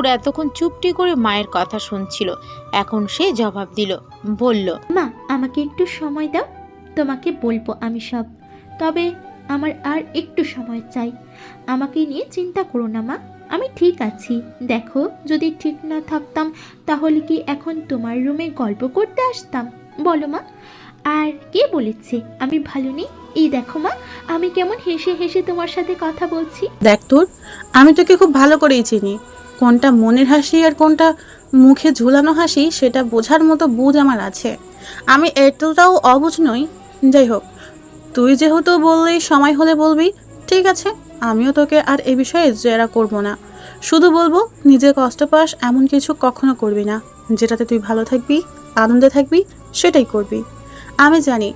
তুর এতক্ষণ চুপটি করে মায়ের কথা শুনছিল, এখন সে জবাব দিল, বলল, মা আমাকে একটু সময় দাও, তোমাকে বলবো আমি সব। তবে আমার আর একটু সময় চাই। আমাকে নিয়ে চিন্তা করো না মা, আমি ঠিক আছি। দেখো যদি ঠিক না থাকতাম তাহলে কি এখন তোমার রুমে গল্প করতে আসতাম? বলো মা। আর কে বলেছে আমি ভালো নেই? এই দেখো মা, আমি কেমন হেসে হেসে তোমার সাথে কথা বলছি। দেখ তোর, আমি তোকে খুব ভালো করেই চিনি। কোনটা মনের হাসি আর কোনটা মুখে ঝুলানো হাসি সেটা বোঝার মতো বুঝ আমার আছে। আমি এতটাও অবুঝ নই। যাই হোক, তুই যেহেতু বললি সময় হলে বলবি, ঠিক আছে, আমিও তোকে আর এ বিষয়ে জেরা করব না। শুধু বলবো নিজে কষ্ট পাস এমন কিছু কখনো করবি না। যেটাতে তুই ভালো থাকবি, আনন্দে থাকবি, সেটাই করবি। আমি জানি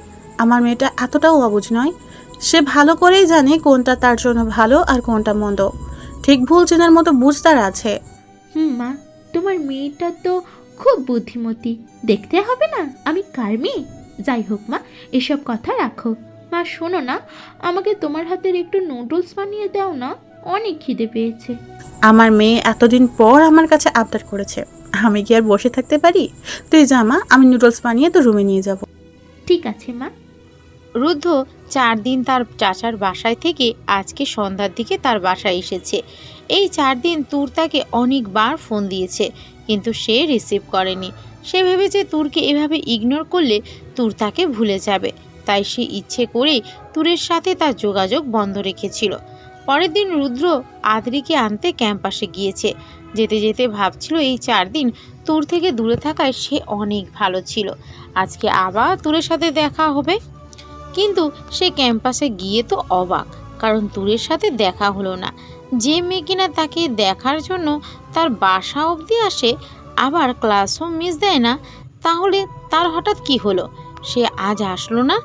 আমার মেয়েটা এতটাও অবুঝ নয়। সে ভালো করেই জানে কোনটা তার জন্য ভালো আর কোনটা মন্দ। ঠিক ভুল চেনার মতো বুঝ তার আছে। মা, তোমার মেয়েটা তো খুব বুদ্ধিমতী। দেখতে হবে না আমি কার মেয়ে? যাই হোক মা, এসব কথা রাখো। মা শোনো না, আমাকে তোমার হাতের একটু নুডলস বানিয়ে দাও না, অনেক খিদে পেয়েছে। আমার মেয়ে এতদিন পর আমার কাছে আবদার করেছে, আমি কি আর বসে থাকতে পারি? তুই যা মা, আমি নুডলস বানিয়ে তো রুমে নিয়ে যাব। ঠিক আছে মা। রুদ্ধ 4 দিন তার চাচার বাসায় থেকে আজকে সন্ধ্যার দিকে তার বাসায় এসেছে। এই 4 দিন তুর তাকে অনেকবার ফোন দিয়েছে, কিন্তু সে রিসিভ করেনি। সে ভেবেছে তুরকে এভাবে ইগনোর করলে তুর তাকে ভুলে যাবে, তাই সে ইচ্ছে করেই তুরের সাথে তার যোগাযোগ বন্ধ রেখেছিল। পরের দিন রুদ্র আদ্রিকে আনতে ক্যাম্পাসে গিয়েছে। যেতে যেতে ভাবছিল এই 4 দিন তুর থেকে দূরে থাকায় সে অনেক ভালো ছিল। আজকে আবার তুরের সাথে দেখা হবে। কিন্তু সে ক্যাম্পাসে গিয়ে তো অবাক, কারণ তুরের সাথে দেখা হলো না। যে মেয়ে কিনা তাকে দেখার জন্য তার বাসা অবধি আসে, আবার ক্লাসও মিস দেয় না, তাহলে তার হঠাৎ কি হলো? সে আজ আসলো না।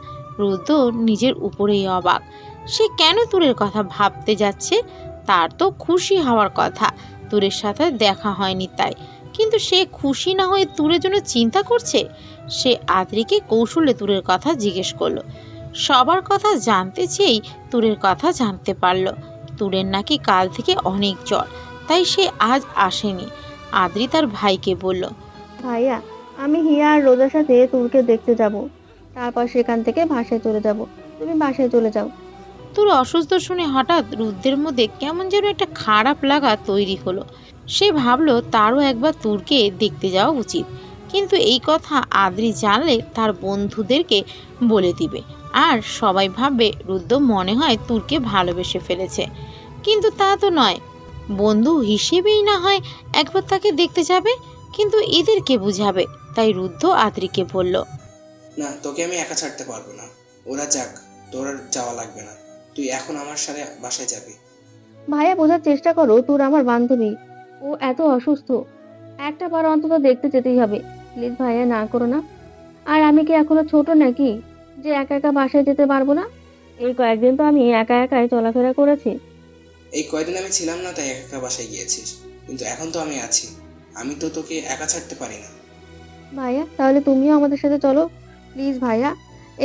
রুদ্র নিজের উপরেই অবাক। সে কেন তুরের কথা ভাবতে যাচ্ছে? তার তো খুশি হওয়ার কথা, তুরের সাথে দেখা হয়নি তাই। কিন্তু সে খুশি না হয়ে তুরের জন্য চিন্তা করছে। সে আদ্রিকে কৌশলে তুরের কথা জিজ্ঞেস করলো। সবার কথা জানতে চেয়েই তুরের কথা জানতে পারল। তুরের নাকি কাল থেকে অনেক জ্বর, তাই সে আজ আসেনি। আদ্রি তার ভাইকে বলল, ভাইয়া, আমি হিয়া আর রোজার সাথে তুরকে দেখতে যাব। তারপর সেখান থেকে বাসায় চলে যাব। তুমি বাসায় চলে যাও। তুর অসুস্থ শুনে হঠাৎ রুদ্রের মধ্যে কেমন যেন একটা খারাপ লাগা তৈরি হলো। সে ভাবলো তারও একবার তুরকে দেখতে যাওয়া উচিত, কিন্তু এই কথা আদ্রি জানলে তার বন্ধুদেরকে বলে দিবে, আর সবাই ভাববে রুদ্র মনে হয় তুরকে ভালোবেসে ফেলেছে। কিন্তু তা তো নয়, বন্ধু হিসেবেই না হয় একবার তাকে দেখতে যাবে, কিন্তু এদের কে বুঝাবে? তাই রুদ্র আদ্রিকে বলল, না, তোকে আমি একা ছাড়তে পারবো না। ওরা যাক, তোর আর যাওয়া লাগবে না। তুই এখন আমার সাথে বাসায় যাবি। ভাইয়া, বোঝার চেষ্টা করো, তোর আমার বান্ধবী। ও এত অসুস্থ, একটা বার অন্তত দেখতে যেতেই হবে। প্লিজ ভাইয়া, না করো না। আর আমি কি এখনো ছোট নাকি যে একা একা বাসায় যেতে পারবো না? এই কয়েকদিন তো আমি একা একাই চলাফেরা করেছি। এই কয়দিন আমি ছিলাম না তাই একা একা বাসায় গিয়েছিস, কিন্তু এখন তো আমি আছি। আমি তো তোকে একা ছাড়তে পারি না। ভাইয়া, তাহলে তুমিও আমাদের সাথে চলো। প্লিজ ভাইয়া,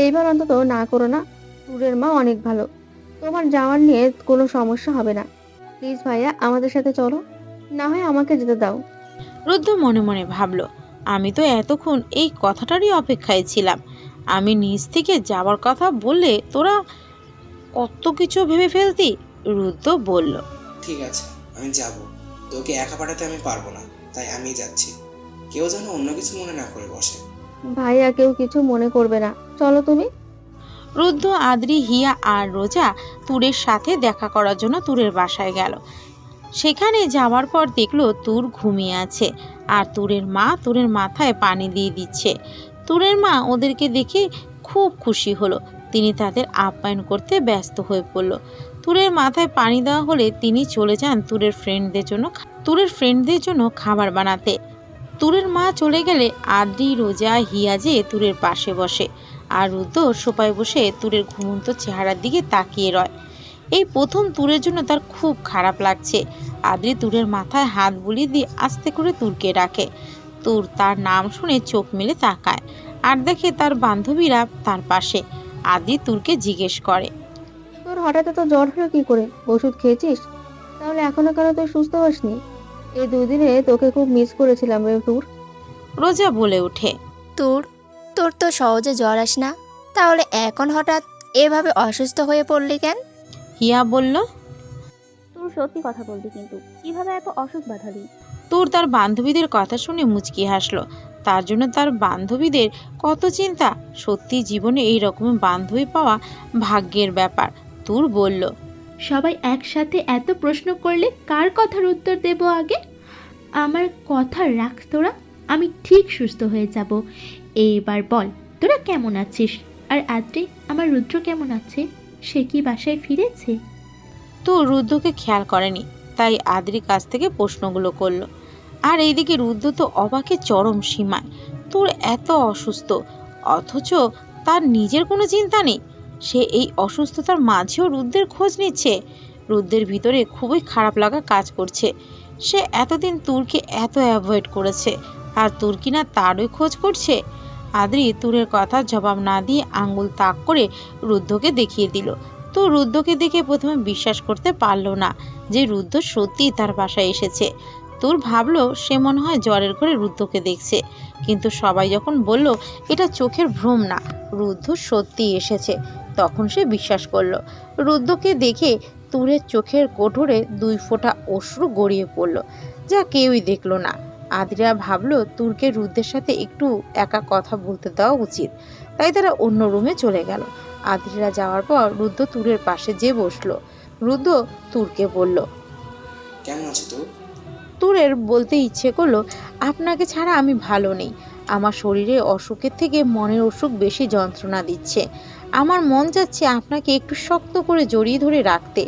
এইবার অন্তত না করো না। ট্যুরের মা অনেক ভালো, তোমার যাওয়ার নিয়ে কোনো সমস্যা হবে না। প্লিজ ভাইয়া, আমাদের সাথে চলো, না হয় আমাকে যেতে দাও। রুদ্র মনে মনে ভাবল, আমি তো এতক্ষণ এই কথাটারই অপেক্ষায় ছিলাম। আমি নিজ থেকে যাওয়ার কথা বললে তোরা কত কিছু ভেবে ফেলতি। রুদ্র বলল, ঠিক আছে, আমি যাব। তোকে একা পাঠাতে আমি পারবো না, তাই আমি যাচ্ছি। কেউ যেন অন্য কিছু মনে না করে বসে। ভাইয়া, কেউ কিছু মনে করবে না, চলো তুমি। রুদ্র, আদ্রি, হিয়া আর রোজা তুরের সাথে দেখা করার জন্য তুরের বাসায় গেল। সেখানে যাওয়ার পর দেখলো তুর ঘুমিয়ে আছে, আর তুরের মা তুরের মাথায় পানি দিয়ে দিচ্ছে। তুরের মা ওদেরকে দেখে খুব খুশি হলো। তিনি তাদের আপ্যায়ন করতে ব্যস্ত হয়ে পড়ল। তুরের মাথায় পানি দেওয়া হলে তিনি চলে যান তুরের ফ্রেন্ডদের জন্য খাবার বানাতে। তুরের মা চলে গেলে আদ্রি, রোজা, হিয়া যে তুরের পাশে বসে, আর রুদ্র সোফায় বসে তুরের ঘুমন্ত চেহারার দিকে তাকিয়ে রয়। এই প্রথম তুরের জন্য তার খুব খারাপ লাগছে। আদ্রি তুরের মাথায় হাত বুলিয়ে দিয়ে আস্তে করে তুরকে ডাকে। তুর তার নাম শুনে চোখ মেলে তাকায়, আর দেখে তার বান্ধবীরা তার পাশে। আদ্রি তুরকে জিজ্ঞেস করে, তোর হঠাৎ এত জ্বর হলো কি করে? ওষুধ খেয়েছিস? তাহলে এখনো কেন তুই সুস্থ হসনি? এই দুদিনে তোকে খুব মিস করেছিলাম রে টুর। রোজা বলে ওঠে। তোর তোর তো সহজে জ্বর আসে না, তাহলে এখন হঠাৎ এভাবে অসুস্থ হয়ে পড়লি কেন? হিয়া বলল। তোর সত্যি কথা বলবি কিন্তু, কিভাবে এত অসুখ বাঁধালি? তোর তার বান্ধবীদের কথা শুনে মুচকি হাসলো। তার জন্য তার বান্ধবীদের কত চিন্তা। সত্যি জীবনে এই রকমের বান্ধবী পাওয়া ভাগ্যের ব্যাপার। তোর বলল। সবাই একসাথে এত প্রশ্ন করলে কার কথার উত্তর দেব আগে? আমার কথা রাখ তোরা, আমি ঠিক সুস্থ হয়ে যাব। এবার বল, তোরা কেমন আছিস? আর আদ্রে, আমার রুদ্র কেমন আছে? সে কি বাসায় ফিরেছে? তো রুদ্রকে খেয়াল করেনি, তাই আদ্রির কাছ থেকে প্রশ্নগুলো করলো। আর এইদিকে রুদ্র তো অবাকে চরম সীমায়। তোর এত অসুস্থ, অথচ তার নিজের কোনো চিন্তা নেই। সে এই অসুস্থতার মাঝেও রুদ্রের খোঁজ নিচ্ছে। রুদ্রের ভিতরে খুবই খারাপ লাগা কাজ করছে। সে এতদিন তুরকে এত অ্যাভয়েড করেছে, আর তুর কিনা তারই খোঁজ করছে। আদ্রি তুরের কথা জবাব না দিয়ে আঙ্গুল তাক করে রুদ্রকে দেখিয়ে দিল। তো রুদ্রকে দেখে প্রথমে বিশ্বাস করতে পারল না যে রুদ্র সত্যিই তার বাসায় এসেছে। তোর ভাবলো সে মনে হয় জ্বরের ঘরে রুদ্রকে দেখছে, কিন্তু সবাই যখন বলল এটা চোখের ভ্রম না, রুদ্র সত্যিই এসেছে, তখন সে বিশ্বাস করলো। রুদ্রকে দেখে তুরের চোখের কোঠরে 2 ফোঁটা অশ্রু গড়িয়ে পড়ল, যা কেউই দেখলো না। আদ্রিয়া ভাবলো তুরকে রুদ্রের সাথে একটু একা কথা বলতে দেওয়া উচিত, তাই তারা অন্য রুমে চলে গেল। আদ্রিরা যাওয়ার পর রুদ্র তুরের পাশে যেয়ে বসলো। রুদ্র তুরকে বলল। কেমন আছো তোর? তুরের বলতে ইচ্ছে করলো, আপনাকে ছাড়া আমি ভালো নেই। আমার শরীরে অসুখের থেকে মনের অসুখ বেশি যন্ত্রণা দিচ্ছে। আমার মন যাচ্ছে আপনাকে একটু শক্ত করে জড়িয়ে ধরে রাখতে,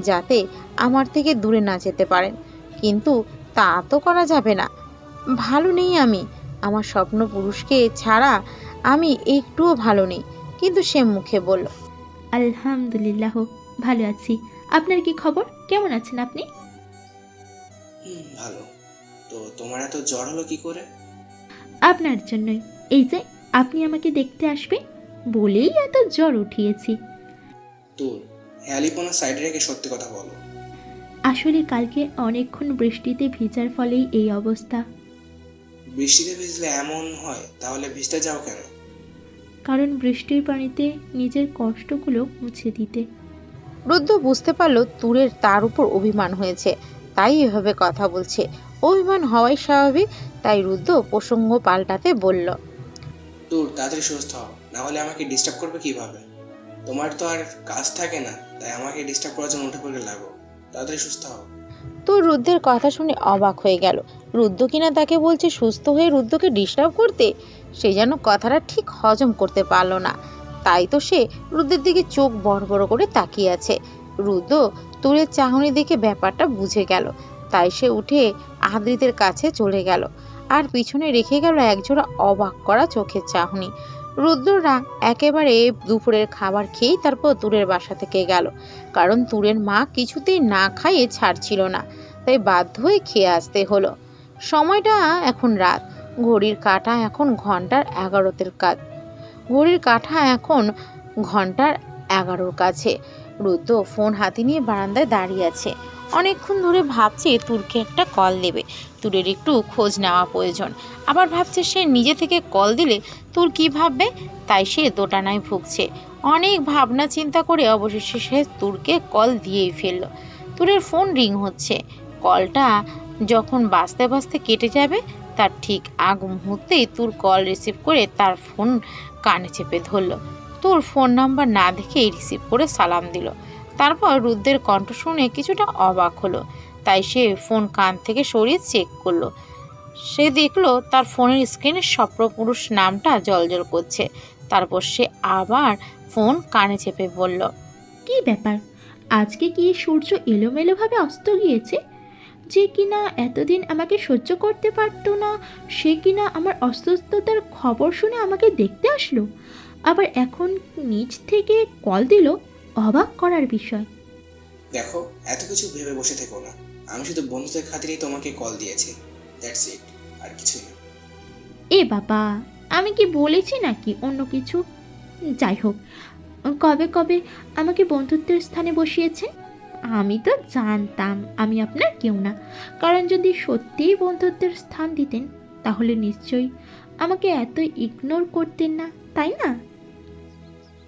যাতে আমার থেকে দূরে না যেতে পারেন, কিন্তু তা তো করা যাবে না। ভালো নেই আমি, আমার স্বপ্ন পুরুষকে ছাড়া আমি একটুও ভালো নেই। কিন্তু সে মুখে বলল। আলহামদুলিল্লাহ, ভালো আছি। আপনার কি খবর? কেমন আছেন আপনি? ভালো। তো তোমার এত জ্বর হলো কি করে? আপনার জন্যই। এই যে আপনি আমাকে দেখতে আসবে বলেই এত জ্বর উঠিয়েছি। তোর হেয়ালিপনা সাইডে রেখে সত্যি কথা বলো। আসলে কালকে অনেকক্ষণ বৃষ্টিতে ভিজার ফলেই এই অবস্থা। বৃষ্টিতে ভিজলে এমন হয়, তাহলে ভিজতে যাও কেন? কারণ বৃষ্টির পানিতে নিজের কষ্টগুলো মুছে দিতে। রুদ্র বুঝতে পারল তুরের তার উপর অভিমান হয়েছে, তাই এভাবে কথা বলছে। অভিমান হওয়াই স্বাভাবিক, তাই রুদ্র প্রসঙ্গ পাল্টাতে বলল। তোর তাড়াতাড়ি সুস্থ হও, না হলে আমাকে ডিস্টার্ব করবে কিভাবে? তোমার তো আর কাজ থাকে না, তাই আমাকে ডিস্টার্ব করার জন্য উঠে পড়ে লাগো। তাড়াতাড়ি সুস্থ হও। তো রুদ্রের কথা শুনে অবাক হয়ে গেল। রুদ্র কিনা তাকে বলছে সুস্থ হয়ে রুদ্রকে ডিস্টার্ব করতে। সে যেন কথাটা ঠিক হজম করতে পারল না, তাই তো সে রুদ্রের দিকে চোখ বড় বড় করে তাকিয়ে আছে। রুদ্র তুরের চাহনি দেখে ব্যাপারটা বুঝে গেল, তাই সে উঠে আদ্রিদের কাছে চলে গেল, আর পিছনে রেখে গেল একজোড়া অবাক করা চোখের চাহনি। রুদ্ররা একেবারে দুপুরের খাবার খেয়েই তারপর তুরের বাসা থেকে গেল, কারণ তুরের মা কিছুতেই না খাইয়ে ছাড়ছিল না, তাই বাধ্য হয়ে খেয়ে আসতে হলো। সময়টা এখন রাত, ঘড়ির কাঁটা এখন ঘন্টার 11-এর কাজ। ঘড়ির কাঁটা এখন ঘন্টার 11-র কাছে। রুদ্র ফোন হাতে নিয়ে বারান্দায় দাঁড়িয়ে আছে। অনেকক্ষণ ধরে ভাবছে তুরকে একটা কল দেবে, তুরের একটু খোঁজ নেওয়া প্রয়োজন। আবার ভাবছে সে নিজে থেকে কল দিলে তুর কি ভাববে, তাই সে দোটানায় ভুগছে। অনেক ভাবনা চিন্তা করে অবশেষে সে তুরকে কল দিয়েই ফেলল। তুরের ফোন রিং হচ্ছে। কলটা যখন বাজতে বাজতে কেটে যাবে, তার ঠিক আগ মুহূর্তেই তুর কল রিসিভ করে তার ফোন কানে চেপে ধরল। তোর ফোন নাম্বার না দেখেই রিসিভ করে সালাম দিল। তারপর রুদ্রের কণ্ঠ শুনে কিছুটা অবাক হলো, তাই সে ফোন কান থেকে সরিয়ে চেক করলো। সে দেখলো তার ফোনের স্ক্রিনে স্বপ্নপুরুষ নামটা জ্বলজ্বল করছে। তারপর সে আবার ফোন কানে চেপে বলল। কি ব্যাপার, আজকে কি সূর্য এলোমেলোভাবে অস্ত গিয়েছে? যে কিনা এতদিন আমাকে সহ্য করতে পারতো না, সে কিনা আমার অসুস্থতার খবর শুনে আমাকে দেখতে আসলো, আবার এখন নিজ থেকে কল দিল। অবাক করার বিষয়। দেখো, এত কিছু ভেবে বসে থেকো না। আমি শুধু বন্ধুদের খাতিরেই তোমাকে কল দিয়েছি, দ্যাটস ইট, আর কিছুই না। এ বাবা, আমি কি বলেছি নাকি অন্য কিছু? যাই হোক, কবে কবে আমাকে বন্ধুত্বের স্থানে বসিয়েছে? আমি তো জানতাম আমি আপনার কেউ না, কারণ যদি সত্যিই বন্ধুত্বের স্থান দিতেন তাহলে নিশ্চয়ই আমাকে এত ইগনোর করতেন না, তাই না?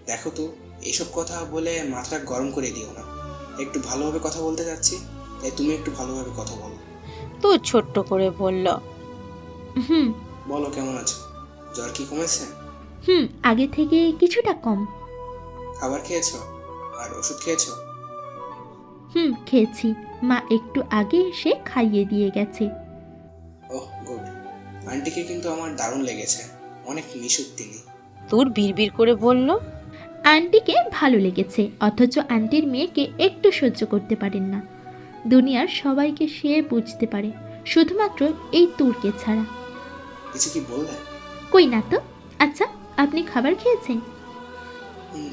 দেখো তো, এইসব কথা বলে মাথাটা গরম করে দিও না। একটু ভালোভাবে কথা বলতে যাচ্ছি, তাই তুমি একটু ভালোভাবে কথা বলো। তুর ছোট্ট করে বলল। হুম বলো, কেমন আছো? জ্বর কি কমেছে? আগে থেকে কিছুটা কম। খাবার খেয়েছো? আর ওষুধ খেয়েছো? খেয়েছি। মা একটু আগে এসে খাইয়ে দিয়ে গেছে। ওহ গুড। আন্টিকে কিন্তু আমার দারুণ লেগেছে, অনেক মিশুক তিনি। তুর বিড়বিড় করে বলল। আন্টিকে ভালো লেগেছে, অথচ আন্টির মেয়েকে একটু সহ্য করতে পারেন না। দুনিয়ার সবাইকে সে বুঝতে পারে, শুধুমাত্র এই তুরকে ছাড়া। কিছু কি বললে? কই না তো। আচ্ছা, আপনি খাবার খেয়েছেন?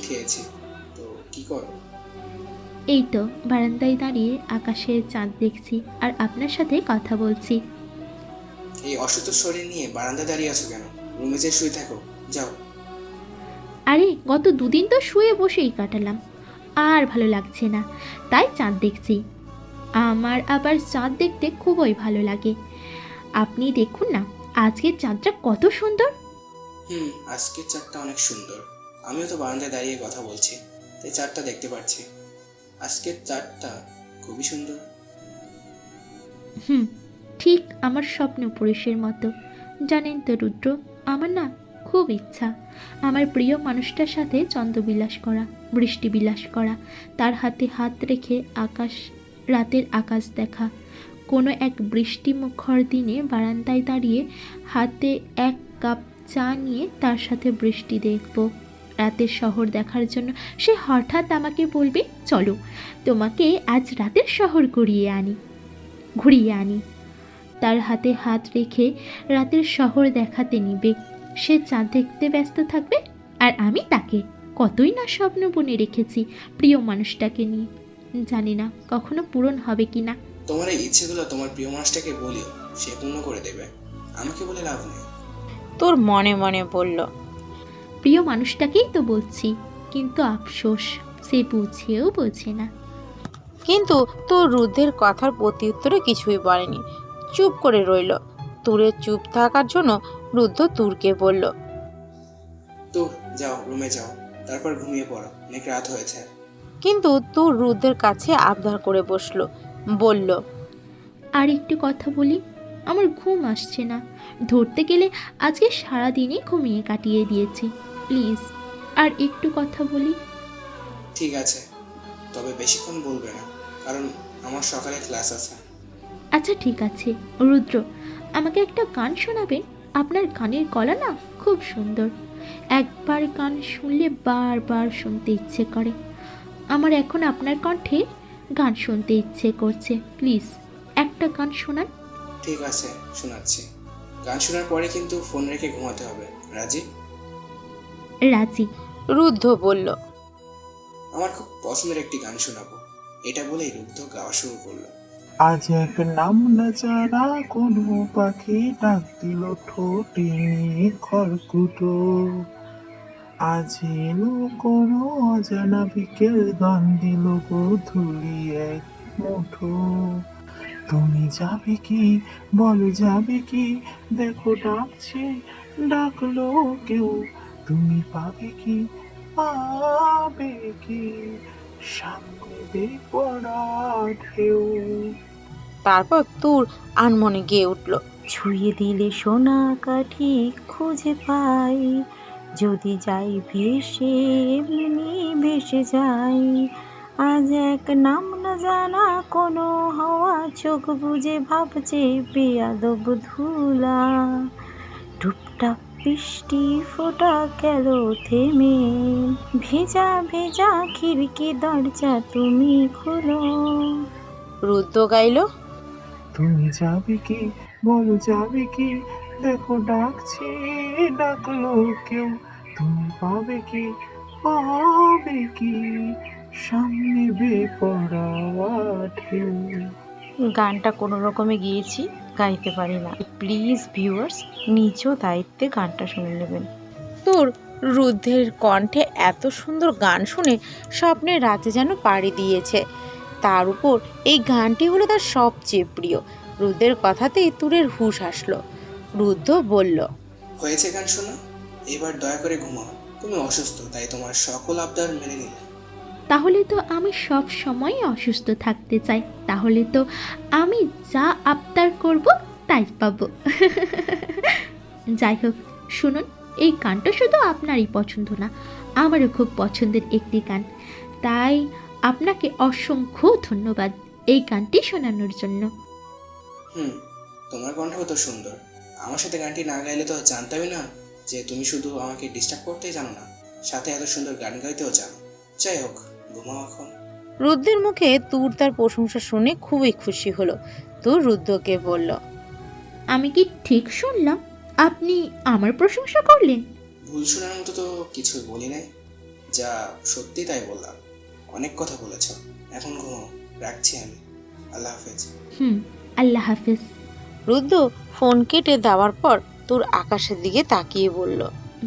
খেয়েছি। তো কি করো? এই তো বারান্দায় দাঁড়িয়ে আকাশের চাঁদ দেখছি আর আপনার সাথে কথা বলছি। এই অসুস্থ শরীর নিয়ে বারান্দায় দাঁড়িয়ে আছো কেন? রুমে যেয়ে শুয়ে থাকো, যাও। আরে গত দুদিন তো শুয়ে বসেই কাটালাম, আর ভালো লাগছে না, তাই চাঁদ দেখছি। আমার আবার চাঁদ দেখতে খুবই ভালো লাগে। আপনি দেখুন না, আজকের চাঁদটা কত সুন্দর। আজকের চাঁদটা অনেক সুন্দর। আমিও তো বারান্দায় দাঁড়িয়ে কথা বলছি, তাই চাঁদটা দেখতে পাচ্ছি। আজকের চাঁদটা খুবই সুন্দর। ঠিক আমার স্বপ্ন পুরুষের মতো। জানেন তো রুদ্র, আমার না খুব ইচ্ছা আমার প্রিয় মানুষটার সাথে চন্দ্রবিলাস করা, বৃষ্টিবিলাস করা, তার হাতে হাত রেখে রাতের আকাশ দেখা। কোনো এক বৃষ্টিমুখর দিনে বারান্দায় দাঁড়িয়ে হাতে এক কাপ চা নিয়ে তার সাথে বৃষ্টি দেখব। রাতের শহর দেখার জন্য সে হঠাৎ আমাকে বলবে, চলো তোমাকে আজ রাতের শহর ঘুরিয়ে আনি। তার হাতে হাত রেখে রাতের শহর দেখাতে নিবে। সে চাঁদ দেখতে ব্যস্ত থাকবে আর আমি তাকে। কতই না স্বপ্ন বুনে রেখেছি প্রিয় মানুষটাকে নিয়ে, জানি না কখনো পূরণ হবে কি না। তোমার এই ইচ্ছেগুলো তোমার প্রিয় মানুষটাকে বলিও, সে পূর্ণ করে দেবে। আমাকে বলে লাভ নেই। তোর মনে মনে বলল। প্রিয় মানুষটাকেই তো বলছি, কিন্তু আফসোস সে বুঝেও বোঝে না। কিন্তু তোর রুদ্রের কথার প্রত্যুত্তরে কিছুই বলেনি, চুপ করে রইল। তুরের চুপ থাকার জন্য রুদ্র তুরকে বলল। তো যাও, রুমে যাও, তারপর ঘুমিয়ে পড়ো, অনেক রাত হয়েছে। কিন্তু তুর রুদ্রের কাছে আবদার করে বসলো, বলল। আর একটু কথা বলি, আমার ঘুম আসছে না। ধরতে গেলে আজকে সারাদিনই ঘুমিয়ে কাটিয়ে দিয়েছি, প্লিজ আর একটু কথা বলি। ঠিক আছে, তবে বেশিক্ষণ বলবে না, কারণ আমার সকালে ক্লাস আছে। আচ্ছা ঠিক আছে। রুদ্র, আমাকে একটা গান শোনাবেন? আপনার গানের গলা না খুব সুন্দর, একবার গান শুনলে বারবার শুনতে ইচ্ছে করে। আমার এখন আপনার কণ্ঠে গান শুনতে ইচ্ছে করছে, প্লিজ একটা গান শোনান। ঠিক আছে, শোনাচ্ছি। গান শোনার পরে কিন্তু ফোন রেখে ঘুমাতে হবে, রাজি? রাজি। রুদ্ধ বলল। আমার খুব পছন্দের একটি গান শোনাবো, এটা বলেই রুদ্ধ গাওয়া শুরু করলো। আজ এক নাম না জানা কোনো পাখি ডাক দিল ঠোঁটে খড়কুটো। আজ এলো কোনো অজানা বিকেল গান দিল গোধূলি এক মুঠো। তুমি যাবে কি, বলো যাবে কি, দেখো ডাকছে ডাকলো কেউ। তুমি পাবে কি, পাবে কি, সামনে বেপরা ঢেউ। তারপর তুর আনমনে গেয়ে উঠল। ছুঁয়ে দিলে সোনা কাঠি খুঁজে পাই, যদি যাই ভেসে এমনি ভেসে যাই। আজ এক নাম না জানা কোনো হাওয়া চোখ বুজে ভাবছে বেয়াদব ধুলা। টুপটাপ বৃষ্টি ফোঁটা গেল থেমে, ভেজা ভেজা খিড়কি দরজা তুমি খোলো। রুদ্র গাইল। তুমি যাবে কি, বলো যাবে কি, দেখো ডাকছে ডাকলো কেউ। তুমি পাবে কি, পাবে কি, সামনে বেপরা ঢেউ। গানটা কোনো রকমে গিয়েছি, গাইতে পারি না, প্লিজ ভিউয়ার্স নিজ দায়িত্বে গানটা শুনে নেবেন। তোর রুদ্ধের কণ্ঠে এত সুন্দর গান শুনে স্বপ্নের রাতে যেন পাড়ি দিয়েছে। তার উপর এই গানটি হলো তার সবচেয়ে প্রিয়। রুদ্রের কথাতেই তুরের হুঁশ আসলো। রুদ্র বলল, হয়েছে গান শোনা, এবার দয়া করে ঘুমাও। তুমি অসুস্থ, তাই তোমার সকল আবদার মেনে নিলে। তাহলে তো আমি সব সময় অসুস্থ থাকতে চাই, তাহলে তো আমি যা আবদার করব তাই পাবো। যাই হোক, শুনুন, এই গানটা শুধু আপনারই পছন্দ না, আমারও খুব পছন্দের একটি গান। তাই আপনাকে অসংখ্য ধন্যবাদ এই গানটি শোনানোর জন্য। তোমার কণ্ঠ তো সুন্দর। আমার সাথে গানটি না গাইলে তো জানতামই না যে তুমি শুধু আমাকে ডিস্টার্ব করতেই জানো না, সাথে এত সুন্দর গান গাইতেও জানো। যাই হোক, ঘুমাও এখন। রুদ্রের মুখে তুর তার প্রশংসা শুনে খুবই খুশি হলো। তুর রুদ্রকে বলল, আমি কি ঠিক শুনলাম আপনি আমার প্রশংসা করলেন? ভুল শোনার মতো তো কিছু বলি নাই, যা সত্যি তাই বললাম। অনেক কথা বলেছ, এখন ঘুমাও। রাখছি আমি, আল্লাহ হাফেজ। আল্লাহ হাফিজ। রুদ্র ফোন কেটে দেওয়ার পর তুর আকাশের দিকে তাকিয়ে বলল,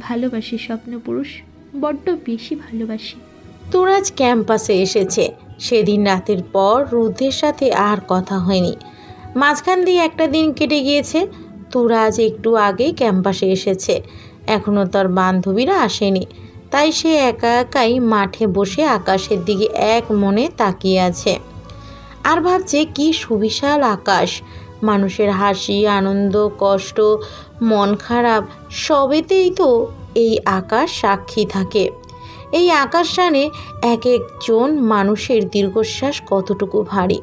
ভালোবাসি স্বপ্নপুরুষ, বড্ড বেশি ভালোবাসি। তুর আজ ক্যাম্পাসে এসেছে। সেদিন রাতের পর রুদ্রের সাথে আর কথা হয়নি। মাঝখান দিয়ে একটা দিন কেটে গিয়েছে। তুর আজ একটু আগেই ক্যাম্পাসে এসেছে, এখনও তার বান্ধবীরা আসেনি। তাই সে একা একাই মাঠে বসে আকাশের দিকে এক মনে তাকিয়ে আছে আর ভাবছে কি সুবিশাল আকাশ। মানুষের হাসি, আনন্দ, কষ্ট, মন খারাপ সবেতেই তো এই আকাশ সাক্ষী থাকে। এই আকাশ টানে এক একজন মানুষের দীর্ঘশ্বাস কতটুকু ভারী।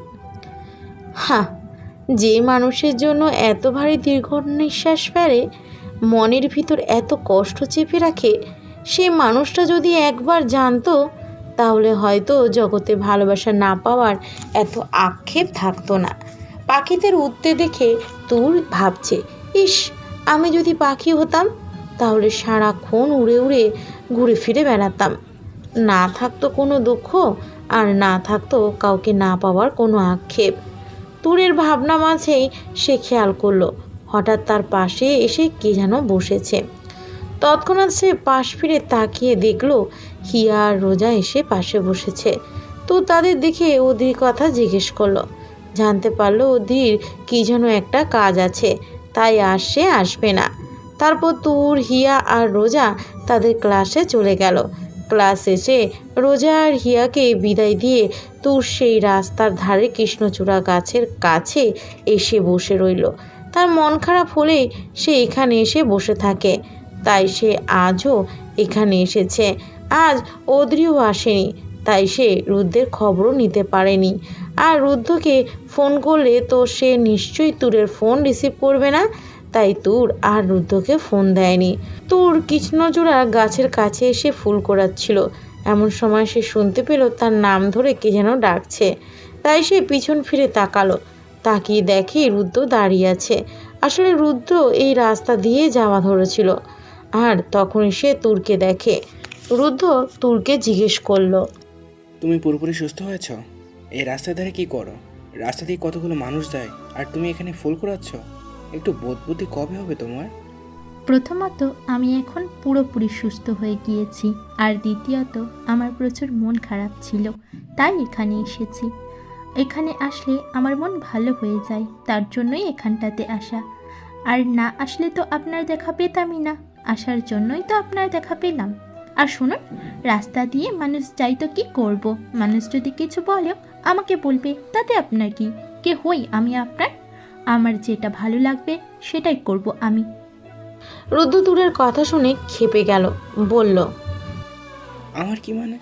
হ্যাঁ, যে মানুষের জন্য এত ভারী দীর্ঘ নিঃশ্বাস ফেলে, মনের ভিতর এত কষ্ট চেপে রাখে, সে মানুষটা যদি একবার জানতো, তাহলে হয়তো জগতে ভালোবাসা না পাওয়ার এত আক্ষেপ থাকতো না। পাখিদের উড়তে দেখে তুর ভাবছে, ইস, আমি যদি পাখি হতাম তাহলে সারাক্ষণ উড়ে উড়ে ঘুরে ফিরে বেড়াতাম। না থাকতো কোনো দুঃখ, আর না থাকতো কাউকে না পাওয়ার কোনো আক্ষেপ। তুরের ভাবনা মাঝেই সে খেয়াল করলো হঠাৎ তার পাশে এসে কে যেন বসেছে। তৎক্ষণাৎ সে পাশ ফিরে তাকিয়ে দেখলো হিয়া আর রোজা এসে পাশে বসেছে। তো তাদের দেখে অধীর কথা জিজ্ঞেস করলো। জানতে পারলো অধীর কি যেন একটা কাজ আছে, তাই আসবে না। তারপর তুর, হিয়া আর রোজা তাদের ক্লাসে চলে গেল। ক্লাস শেষে রোজা আর হিয়াকে বিদায় দিয়ে তুর সেই রাস্তার ধারে কৃষ্ণচূড়া গাছের কাছে এসে বসে রইল। তার মন খারাপ হলে সে এখানে এসে বসে থাকে, তাই সে আজও এখানে এসেছে। আজ অদ্রিও আসেনি, তাই সে রুদ্রের খবরও নিতে পারেনি। আর রুদ্রকে ফোন করলে তো সে নিশ্চয়ই তুরের ফোন রিসিভ করবে না, তাই তুর আর রুদ্রকে ফোন দেয়নি। তুর কৃষ্ণচূড়া গাছের কাছে এসে ফুল কোড়াচ্ছিল। এমন সময় সে শুনতে পেল তার নাম ধরে কে যেন ডাকছে। তাই সে পিছন ফিরে তাকালো। তাকিয়ে দেখে রুদ্র দাঁড়িয়ে আছে। আসলে রুদ্র এই রাস্তা দিয়ে যাওয়া ধরেছিল। আর তখনই সে তুরকে দেখে। রুদ্র তুরকে জিজ্ঞেস করলো, তুমি পুরোপুরি সুস্থ হয়েছ? এই রাস্তার ধারে কি করো? রাস্তা দিয়ে কতগুলো মানুষ যায়, আর তুমি এখানে ফুল কুড়াচ্ছ? একটু বোধ বুদ্ধি কবে হবে তোমার? প্রথমত, আমি এখন পুরোপুরি সুস্থ হয়ে গিয়েছি, আর দ্বিতীয়ত আমার প্রচুর মন খারাপ ছিল, তাই এখানে এসেছি। এখানে আসলে আমার মন ভালো হয়ে যায়, তার জন্যই এখানটাতে আসা। আর না আসলে তো আপনার দেখা পেতামই না, আসার জন্যই তো আপনার দেখা পেলাম। আর শুনুন, রাস্তা দিয়ে মানুষ যাই তো কী করব? মানুষ যদি কিছু বলেও আমাকে বলবে, তাতে আপনার কি? কে হই আমি আপনার? আমার যেটা ভালো লাগবে সেটাই করব আমি। রুদ্র তুরের কথা শুনে ক্ষেপে গেল, বলল, আমার কি মানে?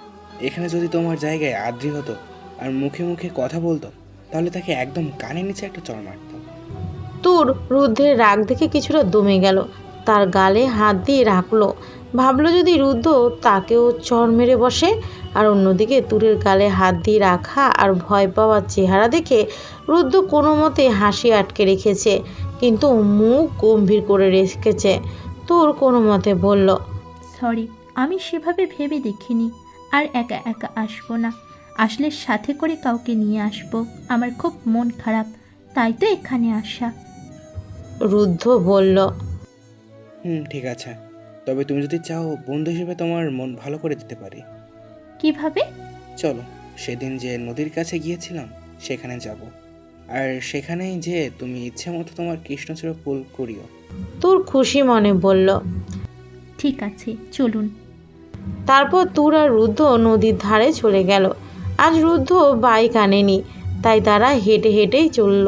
এখানে যদি তোমার জায়গায় আদ্রি হতো আর মুখে মুখে কথা বলতো, তাহলে তাকে একদম কানের নিচে একটা চড় মারতাম। তুর রুদ্রের রাগ দেখে কিছুটা দমে গেল। তার গালে হাত দিয়ে রাখলো। ভাবলো যদি রুদ্র তাকেও চড় মেরে বসে। আর অন্যদিকে তুরের গালে হাত দিয়ে রাখা আর ভয় পাওয়ার চেহারা দেখে রুদ্র কোনো মতে হাসি আটকে রেখেছে, কিন্তু মুখ গম্ভীর করে রেখেছে। তুর কোনো মতে বলল, সরি, আমি সেভাবে ভেবে দেখিনি। আর একা একা আসবো না, আসলে সাথে করে কাউকে নিয়ে আসবো। আমার খুব মন খারাপ, তাই তো এখানে আসা। রুদ্র বলল, ঠিক আছে, তবে তুমি যদি চাও বন্ধু হিসেবে তোমার মন ভালো করে দিতে পারি। কিভাবে? চলো সেদিন যে নদীর কাছে গিয়েছিলাম সেখানে যাব, আর সেখানেই যে তুমি ইচ্ছে মতো তোমার কৃষ্ণচূড়া ফুল করিও। তুর খুশি মনে বলল। ঠিক আছে, চলুন। তারপর তুর আর রুদ্ধ নদীর ধারে চলে গেল। আজ রুদ্ধ বাইক আনেনি, তাই তারা হেঁটে হেঁটেই চলল।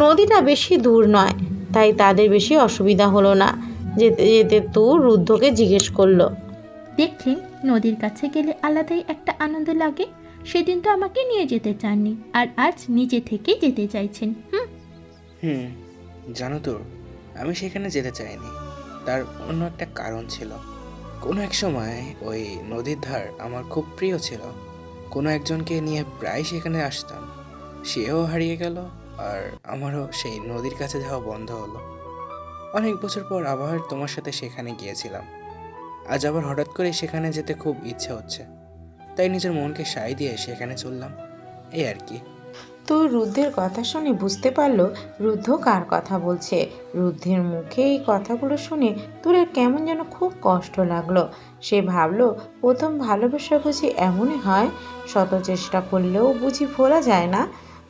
নদীটা বেশি দূর নয়, তাই তাদের বেশি অসুবিধা হলো না। যেতে যেতে তুর রুদ্ধকে জিজ্ঞেস করলো, দেখলেন, নদীর কাছে গেলে আলাদাই একটা আনন্দ লাগে। সেদিন তো আমাকে নিয়ে যেতে চাননি, আর আজ নিজে থেকে যেতে চাইছেন। জানো তো, আমি সেখানে যেতে চাইনি, তার অন্য একটা কারণ ছিল। কোনো এক সময় ওই নদীর ধার আমার খুব প্রিয় ছিল। কোনো একজনকে নিয়ে প্রায় সেখানে আসতাম, সেও হারিয়ে গেল, আর আমারও সেই নদীর কাছে যাওয়া বন্ধ হলো। অনেক বছর পর আবার তোমার সাথে সেখানে গিয়েছিলাম। আজ আবার হঠাৎ করে সেখানে যেতে খুব ইচ্ছে হচ্ছে, তাই নিজের মনকে সায় দিয়ে সেখানে চললাম, এই আর কি। তো রুদ্ধের কথা শুনে বুঝতে পারল রুদ্ধ কার কথা বলছে। রুদ্ধের মুখে এই কথাগুলো শুনে তুরের কেমন যেন খুব কষ্ট লাগলো। সে ভাবলো, প্রথম ভালোবাসা বুঝি এমনই হয়, শত চেষ্টা করলেও বুঝি ভোলা যায় না।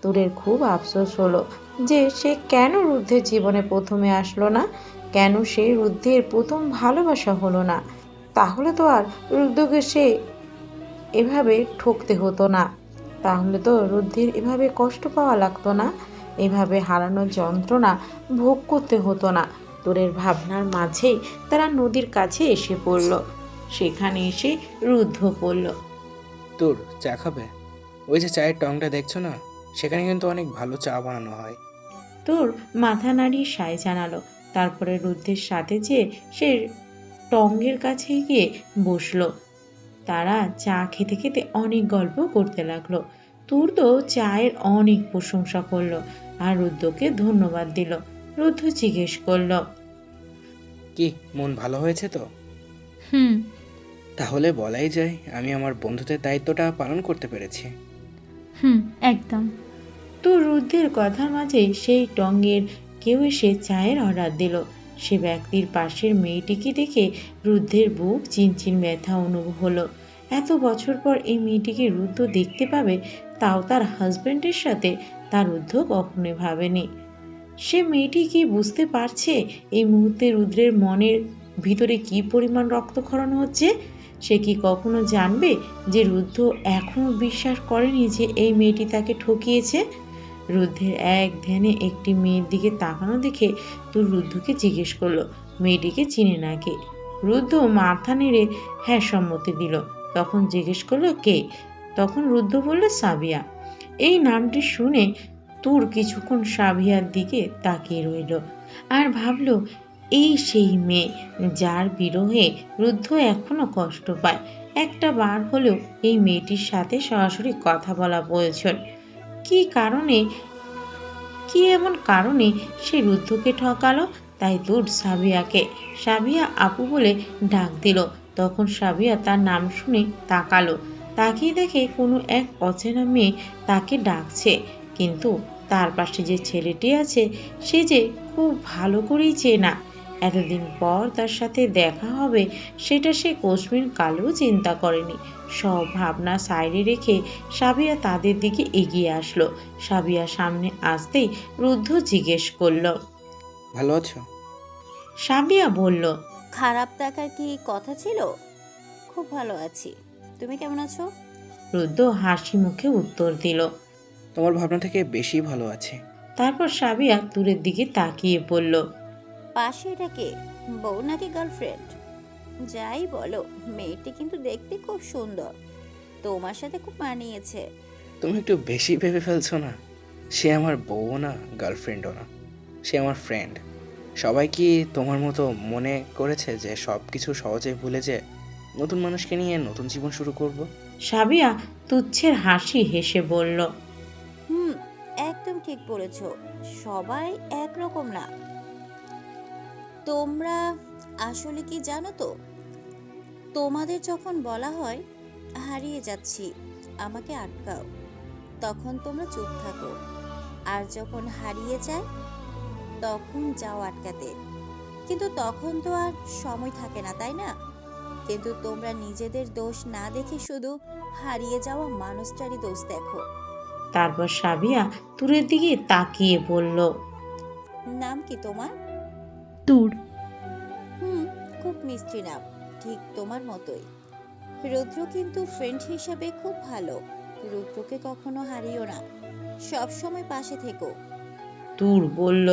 তুরের খুব আফসোস হলো যে সে কেন রুদ্ধের জীবনে প্রথমে আসলো না, কেন সে রুদ্ধের প্রথম ভালোবাসা হলো না। তাহলে তো আর রুদ্ধকে সে এভাবে ঠকতে হতো না, তাহলে তো রুদ্ধির এভাবে কষ্ট পাওয়া লাগতো না, এভাবে হারানোর যন্ত্রণা ভোগ করতে হতো না। তোরের ভাবনার মাঝেই তারা নদীর কাছে এসে পড়ল। সেখানে এসে রুদ্ধ পড়ল। তোর চা খাবে? ওই যে চায়ের টংটা দেখছো না, সেখানে কিন্তু অনেক ভালো চা বানানো হয়। তোর মাথা নাড়িয়ে সায় জানালো। তারপরে রুদ্ধের সাথে যে সে টঙ্গের কাছে গিয়ে বসলো। তারা চা খেতে খেতে অনেক গল্প করতে লাগলো। তুর তো চায়ের অনেক প্রশংসা করলো আর রুদ্রকে ধন্যবাদ দিল। রুদ্র জিজ্ঞেস করলো, কি মন ভালো হয়েছে তো? হুম। তাহলে বলাই যায় আমি আমার বন্ধুদের দায়িত্বটা পালন করতে পেরেছি। একদম। তো রুদ্রের কথার মাঝে সেই টঙ্গের কেউ এসে চায়ের অর্ডার দিল। সে ব্যক্তির পাশের মেয়েটিকে দেখে রুদ্রের বুক চিনচিন ব্যথা অনুভব হলো। এত বছর পর এই মেয়েটিকে রুদ্র দেখতে পাবে, তাও তার হাজবেন্ডের সাথে, তার রুদ্র কখনোই ভাবেনি। সে মেয়েটি কি বুঝতে পারছে এই মুহূর্তে রুদ্রের মনের ভিতরে কি পরিমাণ রক্তক্ষরণ হচ্ছে? সে কি কখনো জানবে যে রুদ্র এখনো বিশ্বাস করেনি যে এই মেয়েটি তাকে ঠকিয়েছে? রুদ্রের এক ধ্যানে একটি মেয়ের দিকে তাকানো দেখে তো রুদ্রকে জিজ্ঞেস করলো, মেয়েটিকে চিনে নাকি? রুদ্র মাথা নেড়ে হ্যাঁ সম্মতি দিল। তখন জিজ্ঞেস করলো কে? তখন রুদ্র বলল সাবিয়া। এই নামটি শুনে তুর কিছুক্ষণ সাবিয়ার দিকে তাকিয়ে রইল আর ভাবল, এই সেই মেয়ে যার বিরহে রুদ্ধ এখনো কষ্ট পায়। একটা বার হলেও এই মেয়েটির সাথে সরাসরি কথা বলা প্রয়োজন। কি কারণে, কি এমন কারণে সে রুদ্ধকে ঠকালো? তাই তুর সাবিয়া আপু বলে ডাক দিল। তখন সাবিয়া তার নাম শুনে তাকালো, তাকিয়ে দেখে কোনো এক অচেনা মেয়ে তাকে ডাকছে। কিন্তু তার পাশে যে ছেলেটি আছে সে যে খুব ভালো করেই চেনা। এতদিন পর তার সাথে দেখা হবে সেটা সে কোশমিন কালেও চিন্তা করেনি। সব ভাবনা সাইডে রেখে সাবিয়া তাদের দিকে এগিয়ে আসলো। সাবিয়া সামনে আসতেই রুদ্ধ জিজ্ঞেস করলো, ভালো আছো? সাবিয়া বলল, খারাপ থাকার কি কথা ছিল? খুব ভালো আছি, তুমি কেমন আছো? রুদ্ধ হাসি মুখে উত্তর দিল। তোমার ভাবনা থেকে বেশি ভালো আছে। তারপর সাবিয়া তুরের দিকে তাকিয়ে বলল, পাশে এটা কে, বউ নাকি গার্লফ্রেন্ড? যাই বলো, মেয়েটি কিন্তু দেখতে খুব সুন্দর, তোমার সাথে খুব মানিয়েছে। তুমি একটু বেশি ভেবে ফেলছো না? সে আমার বউ না, গার্লফ্রেন্ডও না, সে আমার ফ্রেন্ড। সবাই কি তোমার মতো মনে করেছে যে সব কিছু সহজে ভুলে যে নতুন মানুষকে নিয়ে নতুন জীবন শুরু করব? সাবিয়া তুচ্ছের হাসি হেসে বলল, একদম ঠিক বলেছ, সবাই একরকম না। তোমরা আসলে কি জানো তো, তোমাদের যখন বলা হয় হারিয়ে যাচ্ছি, আমাকে আটকাও, তখন তোমরা চুপ থাকো, আর যখন হারিয়ে যায় তখন যাও আটকাতে। কিন্তু তখন তো আর সময় থাকে না, তাই না? কিন্তু তোমরা নিজেদের দোষ না দেখে শুধু হারিয়ে যাওয়া মানুষটারই দোষ দেখো। তারপর সাবিয়া তুরের দিকে তাকিয়ে বলল, নাম কি তোমার? তুর। খুব মিষ্টি নাম, ঠিক তোমার মতোই। রুদ্র কিন্তু ফ্রেন্ড হিসাবে খুব ভালো। রুদ্রকে কখনো হারিও না, সব সময় পাশে থেকো। তুর বলল,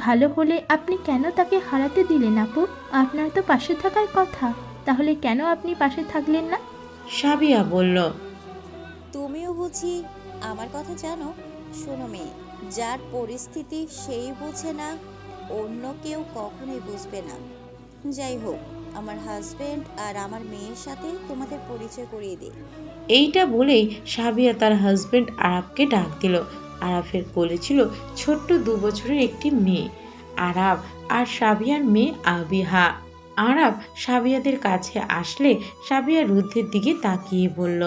ভালো হলে আপনি কেন তাকে হারাতে দিলেন আপু? আপনার তো পাশে থাকার কথা, তাহলে কেন আপনি পাশে থাকলেন না? সাবিয়া বলল, তুমিও বুঝি আমার কথা জানো? শোনো মেয়ে, যার পরিস্থিতি সেই বুঝে না, অন্য কেউ কখনোই বুঝবে না। যাই হোক, আমার হাজবেন্ড আর আমার মেয়ের সাথে তোমাদের পরিচয় করিয়ে দিই। এইটা বলেই সাবিয়া তার হাজবেন্ড আরাবকে ডাক দিল। আরাফের কোলে ছিল ছোট্ট 2 বছরের একটি মেয়ে। আরাব আর সাবিয়ার মেয়ে আবিহা। আরাব সাবিয়াদের কাছে আসলে সাবিয়া রুদ্রের দিকে তাকিয়ে বলল,